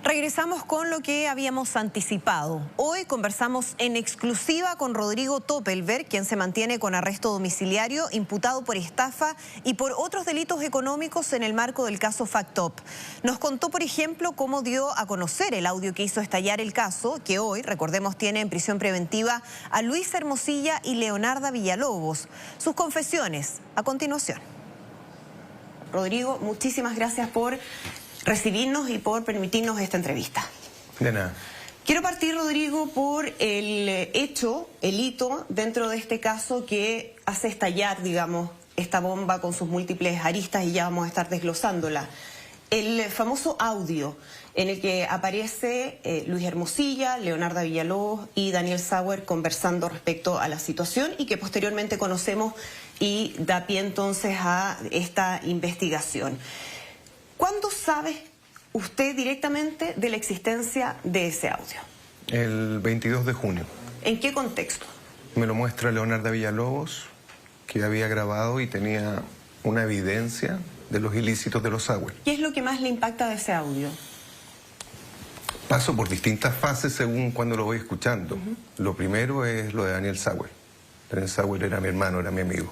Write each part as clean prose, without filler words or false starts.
Regresamos con lo que habíamos anticipado. Hoy conversamos en exclusiva con Rodrigo Toppelberg, quien se mantiene con arresto domiciliario, imputado por estafa y por otros delitos económicos en el marco del caso FACTOP. Nos contó, por ejemplo, cómo dio a conocer el audio que hizo estallar el caso, que hoy, recordemos, tiene en prisión preventiva a Luis Hermosilla y Leonarda Villalobos. Sus confesiones, a continuación. Rodrigo, muchísimas gracias por recibirnos y por permitirnos esta entrevista. De nada. Quiero partir, Rodrigo, por el hito dentro de este caso que hace estallar, digamos, esta bomba con sus múltiples aristas, y ya vamos a estar desglosándola. El famoso audio en el que aparece Luis Hermosilla, Leonarda Villalobos y Daniel Sauer conversando respecto a la situación, y que posteriormente conocemos y da pie entonces a esta investigación. ¿Cuándo sabe usted directamente de la existencia de ese audio? El 22 de junio. ¿En qué contexto? Me lo muestra Leonarda Villalobos, que había grabado y tenía una evidencia de los ilícitos de los Sauer. ¿Qué es lo que más le impacta de ese audio? Paso por distintas fases según cuando lo voy escuchando. Lo primero es lo de Daniel Sauer. Daniel Sauer era mi hermano, era mi amigo.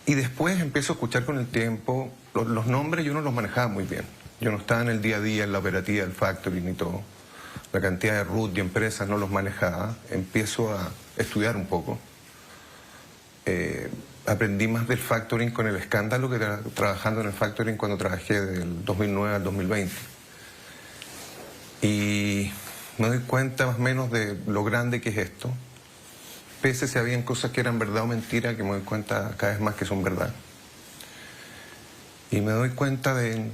Y después empiezo a escuchar con el tiempo, los nombres yo no los manejaba muy bien. Yo no estaba en el día a día, en la operativa del factoring y todo. La cantidad de RUT y empresas no los manejaba. Empiezo a estudiar un poco. Aprendí más del factoring con el escándalo que trabajando en el factoring cuando trabajé del 2009 al 2020. Y me doy cuenta más o menos de lo grande que es esto. Pese si habían cosas que eran verdad o mentira, que me doy cuenta cada vez más que son verdad. Y me doy cuenta de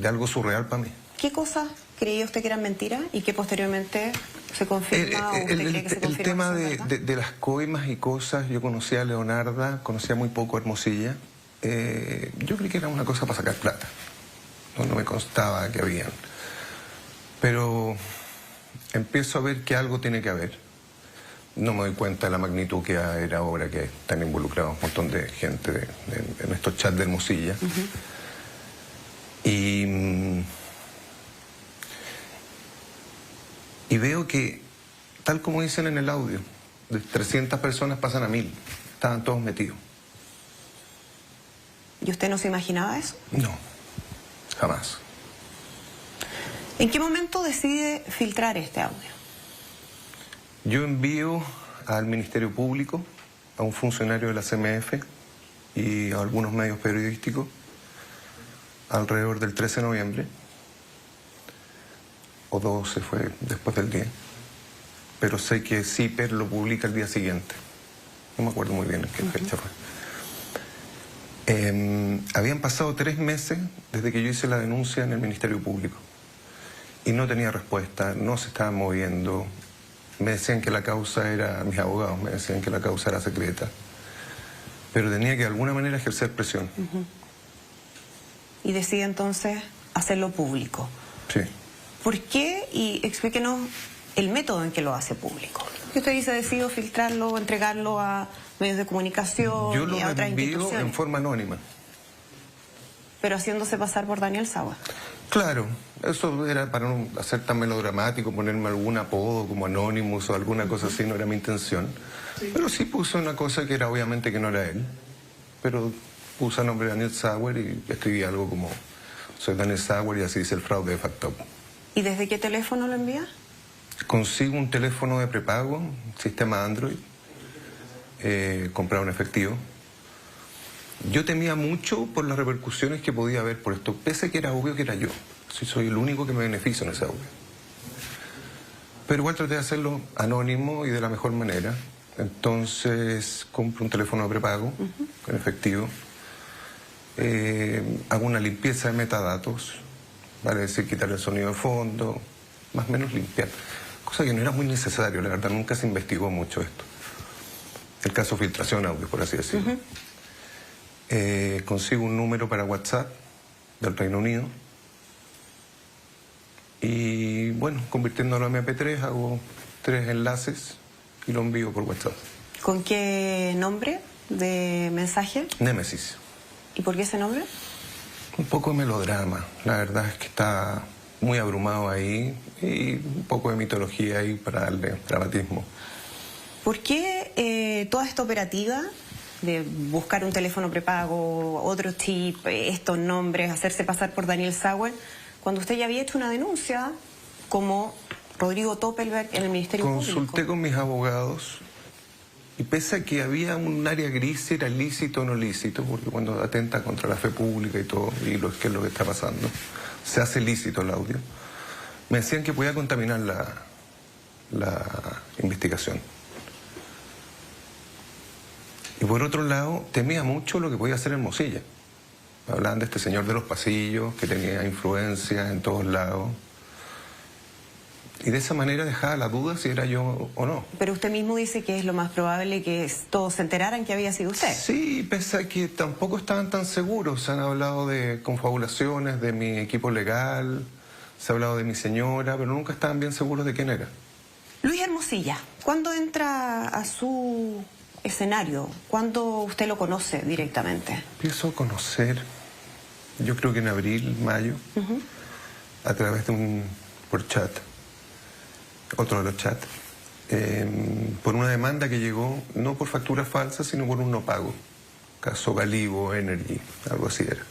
algo surreal para mí. ¿Qué cosas creía usted que eran mentiras y que posteriormente se confirma o usted cree que se confirma? El tema de las coimas y cosas, yo conocía a Leonarda, conocía muy poco a Hermosilla. Yo creí que era una cosa para sacar plata. No me constaba que habían. Pero empiezo a ver que algo tiene que haber. No me doy cuenta de la magnitud que era ahora, que están involucrados un montón de gente en estos chats de Hermosilla. Y veo que, tal como dicen en el audio, de 300 personas pasan a 1000. Estaban todos metidos. ¿Y usted no se imaginaba eso? No, jamás. ¿En qué momento decide filtrar este audio? Yo envío al Ministerio Público, a un funcionario de la CMF y a algunos medios periodísticos alrededor del 13 de noviembre, o 12 fue después del 10, pero sé que CIPER lo publica el día siguiente. No me acuerdo muy bien en qué fecha fue. Habían pasado 3 meses desde que yo hice la denuncia en el Ministerio Público y no tenía respuesta, no se estaba moviendo. Me decían que la causa era, mis abogados me decían que la causa era secreta, pero tenía que de alguna manera ejercer presión. Y decide entonces hacerlo público. Sí. ¿Por qué? Y explíquenos el método en que lo hace público. ¿Qué usted dice? Decido filtrarlo, entregarlo a medios de comunicación Yo lo y a otras envío instituciones. en forma anónima. Pero haciéndose pasar por Daniel Sauer. Claro, eso era para no hacer tan melodramático, ponerme algún apodo como Anonymous o alguna cosa así, no era mi intención. Pero sí puse una cosa que era obviamente que no era él, pero puse el nombre de Daniel Sauer y escribí algo como soy Daniel Sauer y así dice el fraude de FACTOP. ¿Y desde qué teléfono lo envía? Consigo un teléfono de prepago, sistema Android, comprado en efectivo. Yo temía mucho por las repercusiones que podía haber por esto, pese a que era obvio que era yo. Si soy el único que me beneficio en ese audio. Pero igual traté de hacerlo anónimo y de la mejor manera. Entonces compro un teléfono de prepago, en efectivo. Hago una limpieza de metadatos, vale decir, quitar el sonido de fondo, más o menos limpiar. Cosa que no era muy necesario, la verdad, nunca se investigó mucho esto. El caso filtración audio, por así decirlo. Consigo un número para WhatsApp del Reino Unido y bueno, convirtiéndolo a MP3 hago 3 enlaces y lo envío por WhatsApp. ¿Con qué nombre de mensaje? Némesis. ¿Y por qué ese nombre? Un poco de melodrama, la verdad es que está muy abrumado ahí y un poco de mitología ahí para darle dramatismo. ¿Por qué toda esta operativa de buscar un teléfono prepago, otro chip, estos nombres, hacerse pasar por Daniel Sauer, cuando usted ya había hecho una denuncia como Rodrigo Toppelberg en el Ministerio Público? Consulté con mis abogados y pese a que había un área gris si era lícito o no lícito, porque cuando atenta contra la fe pública y todo, y qué es lo que está pasando, se hace lícito el audio, me decían que podía contaminar la investigación. Y por otro lado, temía mucho lo que podía hacer Hermosilla. Hablaban de este señor de los pasillos, que tenía influencia en todos lados. Y de esa manera dejaba la duda si era yo o no. Pero usted mismo dice que es lo más probable que todos se enteraran que había sido usted. Sí, pese a que tampoco estaban tan seguros. Se han hablado de confabulaciones de mi equipo legal, se ha hablado de mi señora, pero nunca estaban bien seguros de quién era. Luis Hermosilla, ¿cuándo entra a su escenario? ¿Cuándo usted lo conoce directamente? Empiezo a conocer, yo creo que en abril, mayo, a través de por chat, otro de los chats, por una demanda que llegó, no por factura falsa, sino por un no pago. Caso Galibo, Energy, algo así era.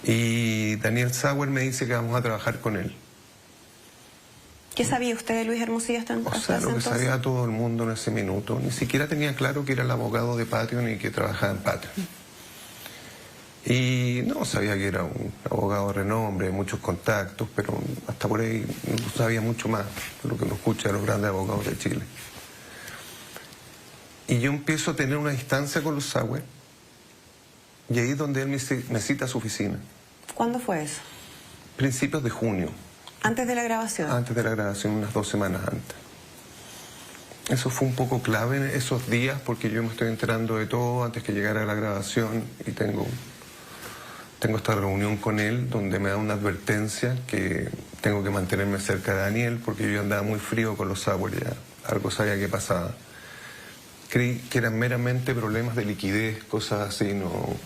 Y Daniel Sauer me dice que vamos a trabajar con él. ¿Qué sabía usted de Luis Hermosilla hasta O sea, lo que sabía todo el mundo en ese minuto. Ni siquiera tenía claro que era el abogado de Patreon y que trabajaba en Patreon. Y no sabía que era un abogado de renombre, muchos contactos, pero hasta por ahí no sabía mucho más de lo que uno escucha de los grandes abogados de Chile. Y yo empiezo a tener una distancia con los Sauer, y ahí es donde él me cita a su oficina. ¿Cuándo fue eso? Principios de junio. ¿Antes de la grabación? Antes de la grabación, unas 2 semanas antes. Eso fue un poco clave en esos días porque yo me estoy enterando de todo antes que llegara a la grabación y tengo esta reunión con él donde me da una advertencia que tengo que mantenerme cerca de Daniel porque yo andaba muy frío con los Sauer ya. Algo sabía que pasaba. Creí que eran meramente problemas de liquidez, cosas así, no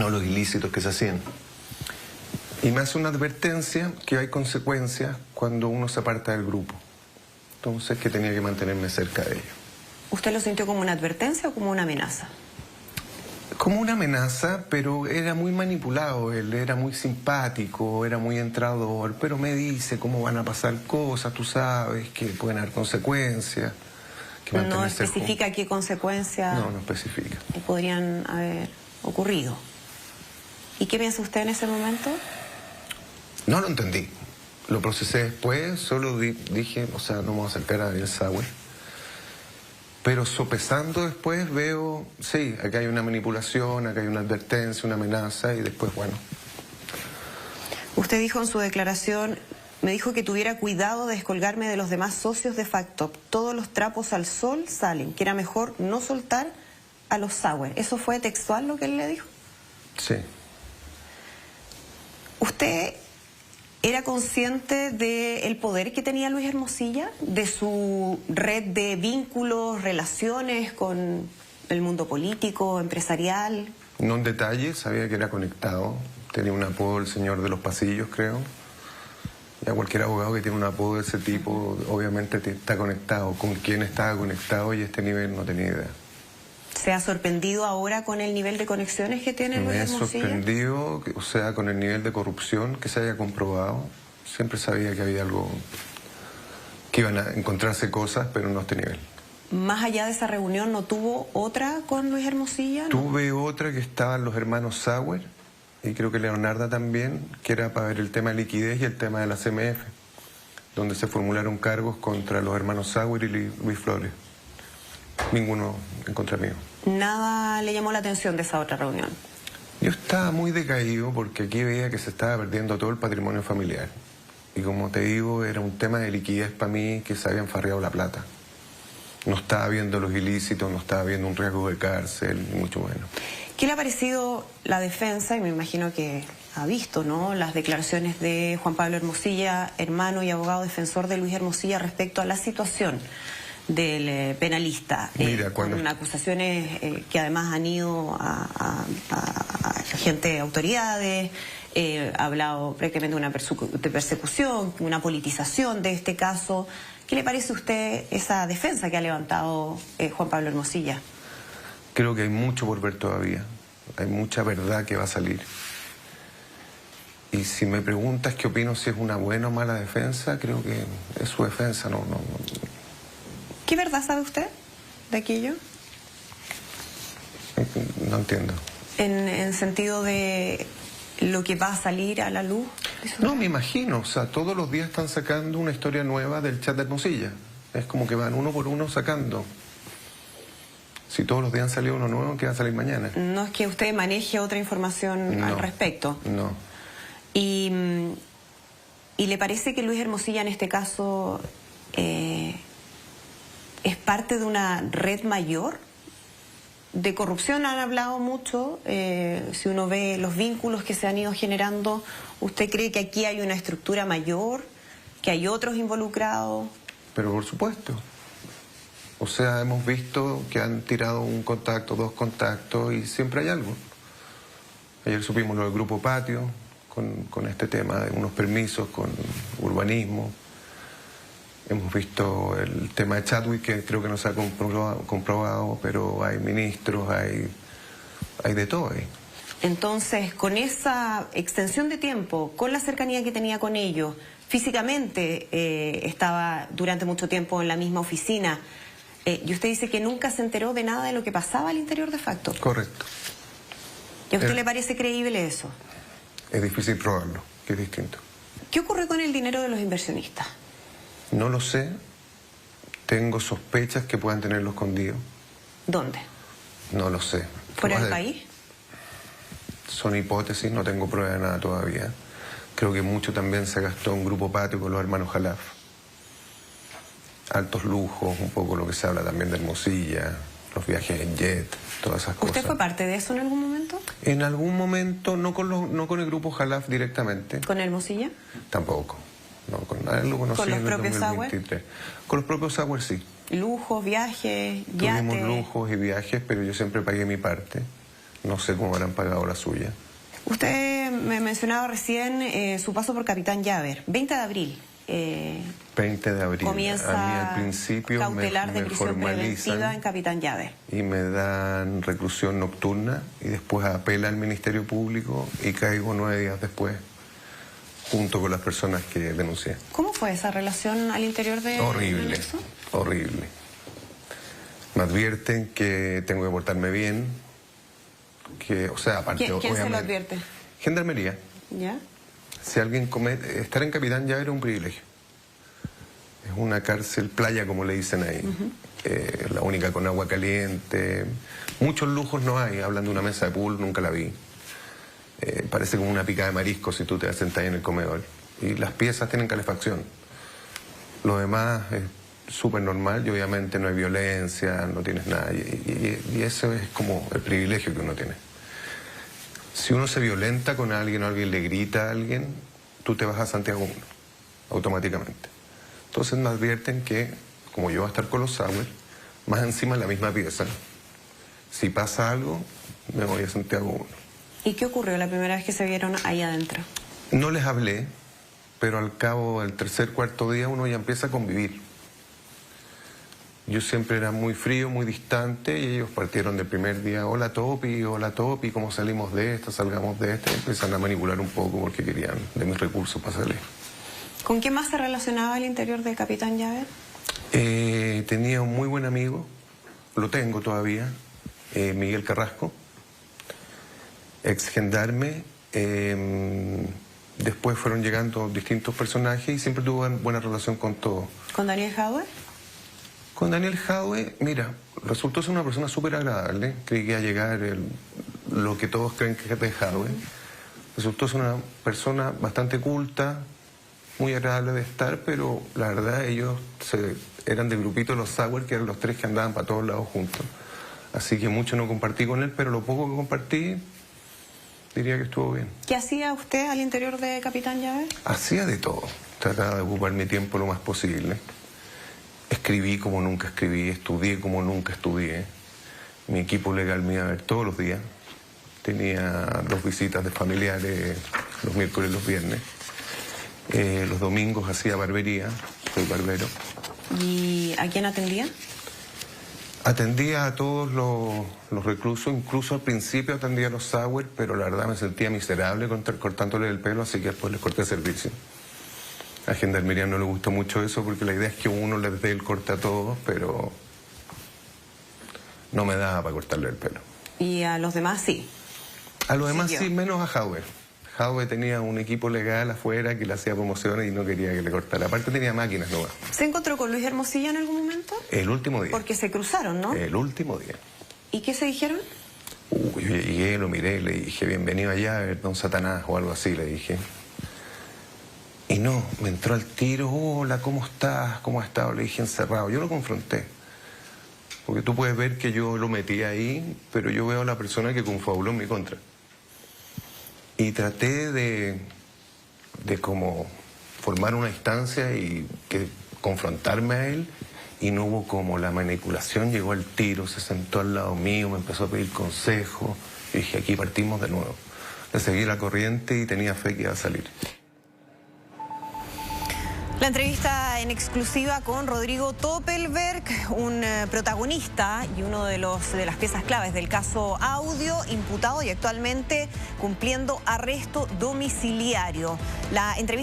los ilícitos que se hacían. Y me hace una advertencia que hay consecuencias cuando uno se aparta del grupo. Entonces que tenía que mantenerme cerca de ellos. ¿Usted lo sintió como una advertencia o como una amenaza? Como una amenaza, pero era muy manipulado. Él era muy simpático, era muy entrador, pero me dice cómo van a pasar cosas, tú sabes, que pueden haber consecuencias. Que ¿No especifica qué consecuencias no especifica. podrían haber ocurrido? ¿Y qué piensa usted en ese momento? No lo entendí. Lo procesé después, solo dije, o sea, no me voy a acercar a Daniel Sauer. Pero sopesando después veo, sí, acá hay una manipulación, acá hay una advertencia, una amenaza y después, bueno. Usted dijo en su declaración, me dijo que tuviera cuidado de descolgarme de los demás socios de Factop. Todos los trapos al sol salen, que era mejor no soltar a los Sauer. ¿Eso fue textual lo que él le dijo? Sí. ¿Usted era consciente del poder que tenía Luis Hermosilla, de su red de vínculos, relaciones con el mundo político, empresarial? No en detalle, sabía que era conectado. Tenía un apodo, el señor de los pasillos, creo. Ya cualquier abogado que tiene un apodo de ese tipo, obviamente está conectado. Con quién estaba conectado y este nivel no tenía idea. ¿Se ha sorprendido ahora con el nivel de conexiones que tiene Luis Hermosilla? Me he sorprendido, o sea, con el nivel de corrupción que se haya comprobado. Siempre sabía que había algo, que iban a encontrarse cosas, pero no a este nivel. Más allá de esa reunión, ¿no tuvo otra con Luis Hermosilla? ¿No? Tuve otra que estaban los hermanos Sauer, y creo que Leonarda también, que era para ver el tema de liquidez y el tema de la CMF, donde se formularon cargos contra los hermanos Sauer y Luis Flores. Ninguno en contra mío. ¿Nada le llamó la atención de esa otra reunión? Yo estaba muy decaído porque aquí veía que se estaba perdiendo todo el patrimonio familiar. Y como te digo, era un tema de liquidez para mí que se habían farreado la plata. No estaba viendo los ilícitos, no estaba viendo un riesgo de cárcel, ni mucho menos. ¿Qué le ha parecido la defensa? Y me imagino que ha visto, ¿no?, las declaraciones de Juan Pablo Hermosilla, hermano y abogado defensor de Luis Hermosilla respecto a la situación del penalista, Mira, con acusaciones que además han ido a gente, autoridades, ha hablado prácticamente de persecución, una politización de este caso. ¿Qué le parece a usted esa defensa que ha levantado Juan Pablo Hermosilla? Creo que hay mucho por ver todavía, hay mucha verdad que va a salir. Y si me preguntas qué opino, si es una buena o mala defensa, creo que es su defensa, no. ¿Qué verdad sabe usted de aquello? No entiendo. En sentido de lo que va a salir a la luz. No, me imagino, o sea, todos los días están sacando una historia nueva del chat de Hermosilla. Es como que van uno por uno sacando. Si todos los días han salido uno nuevo, ¿qué va a salir mañana? No es que usted maneje otra información al respecto. No. ¿Y le parece que Luis Hermosilla en este caso es parte de una red mayor de corrupción? Han hablado mucho, si uno ve los vínculos que se han ido generando, ¿usted cree que aquí hay una estructura mayor, que hay otros involucrados? Pero por supuesto. O sea, hemos visto que han tirado un contacto, dos contactos y siempre hay algo. Ayer supimos lo del Grupo Patio, con este tema de unos permisos, con urbanismo. Hemos visto el tema de Chadwick, que creo que no se ha comprobado, pero hay ministros, hay de todo ahí. Entonces, con esa extensión de tiempo, con la cercanía que tenía con ellos, físicamente estaba durante mucho tiempo en la misma oficina, y usted dice que nunca se enteró de nada de lo que pasaba al interior de Facto. Correcto. ¿Y a usted le parece creíble eso? Es difícil probarlo, que es distinto. ¿Qué ocurre con el dinero de los inversionistas? No lo sé. Tengo sospechas que puedan tenerlo escondido. ¿Dónde? No lo sé. ¿Fuera del país? Son hipótesis, no tengo prueba de nada todavía. Creo que mucho también se gastó en Grupo Patio con los hermanos Jalaf. Altos lujos, un poco lo que se habla también de Hermosilla, los viajes en jet, todas esas cosas. ¿Usted fue parte de eso en algún momento? En algún momento, no con el Grupo Jalaf directamente. ¿Con Hermosilla? Tampoco. No, lo conocí ¿Con los en el propios 2023. Con los propios Sauer, sí. Lujos, viajes, yates. Tuvimos lujos y viajes, pero yo siempre pagué mi parte. No sé cómo habrán pagado la suya. Usted me mencionaba recién su paso por Capitán Llaver. 20 de abril. 20 de abril. Comienza a mí al principio cautelar de me prisión preventiva en Capitán Llaver. Y me dan reclusión nocturna y después apela al Ministerio Público y caigo 9 días después junto con las personas que denuncié. ¿Cómo fue esa relación al interior de... Horrible, horrible. Me advierten que tengo que portarme bien, que, o sea, aparte... ¿Quién se lo advierte? Gendarmería. ¿Ya? Si alguien comete... Estar en Capitán Llaver era un privilegio. Es una cárcel playa, como le dicen ahí. La única con agua caliente. Muchos lujos no hay. Hablan de una mesa de pool, nunca la vi. Parece como una pica de marisco si tú te vas a sentar ahí en el comedor. Y las piezas tienen calefacción. Lo demás es súper normal y obviamente no hay violencia, no tienes nada. Y eso es como el privilegio que uno tiene. Si uno se violenta con alguien o alguien le grita a alguien, tú te vas a Santiago 1, automáticamente. Entonces me advierten que, como yo voy a estar con los Sauer, más encima en la misma pieza, si pasa algo, me voy a Santiago 1. ¿Y qué ocurrió la primera vez que se vieron ahí adentro? No les hablé, pero al cabo del tercer, cuarto día uno ya empieza a convivir. Yo siempre era muy frío, muy distante, y ellos partieron del primer día, hola Topi, ¿cómo salimos de esta? Salgamos de esta, y empiezan a manipular un poco porque querían de mis recursos para salir. ¿Con qué más se relacionaba al interior de Capitán Llaver? Tenía un muy buen amigo, lo tengo todavía, Miguel Carrasco, ex gendarme. Después fueron llegando distintos personajes y siempre tuvo buena relación con todos. ¿Con Daniel Jadwe? Con Daniel Jadwe, mira, resultó ser una persona súper agradable. Creí que iba a llegar lo que todos creen que es de Jadwe. Resultó ser una persona bastante culta, muy agradable de estar, pero la verdad ellos eran del grupito de los Sauer, que eran los tres que andaban para todos lados juntos. Así que mucho no compartí con él, pero lo poco que compartí, diría que estuvo bien. ¿Qué hacía usted al interior de Capitán Llaver? Hacía de todo. Trataba de ocupar mi tiempo lo más posible. Escribí como nunca escribí, estudié como nunca estudié. Mi equipo legal me iba a ver todos los días. Tenía 2 visitas de familiares los miércoles y los viernes. Los domingos hacía barbería, soy barbero. ¿Y a quién atendía? Atendía a todos los reclusos, incluso al principio atendía a los Sauer, pero la verdad me sentía miserable cortándole el pelo, así que después les corté servicio. A Gendarmería no le gustó mucho eso porque la idea es que uno les dé el corte a todos, pero no me daba para cortarle el pelo. ¿Y a los demás sí? A los demás sí, menos a Jaue. Jaue tenía un equipo legal afuera que le hacía promociones y no quería que le cortara. Aparte tenía máquinas nuevas. ¿Se encontró con Luis Hermosilla en algún momento? El último día. Porque se cruzaron, ¿no? El último día. ¿Y qué se dijeron? Yo llegué, lo miré, le dije, bienvenido allá, don Satanás, o algo así, le dije. Y no, me entró al tiro, hola, ¿cómo estás? ¿Cómo has estado? Le dije, encerrado. Yo lo confronté. Porque tú puedes ver que yo lo metí ahí, pero yo veo a la persona que confabuló en mi contra. Y traté de como formar una instancia y confrontarme a él, y no hubo como la manipulación, llegó al tiro, se sentó al lado mío, me empezó a pedir consejo, y dije, aquí partimos de nuevo. Le seguí la corriente y tenía fe que iba a salir. La entrevista en exclusiva con Rodrigo Topelberg, un protagonista y uno de las piezas claves del caso Audio, imputado y actualmente cumpliendo arresto domiciliario. La entrevista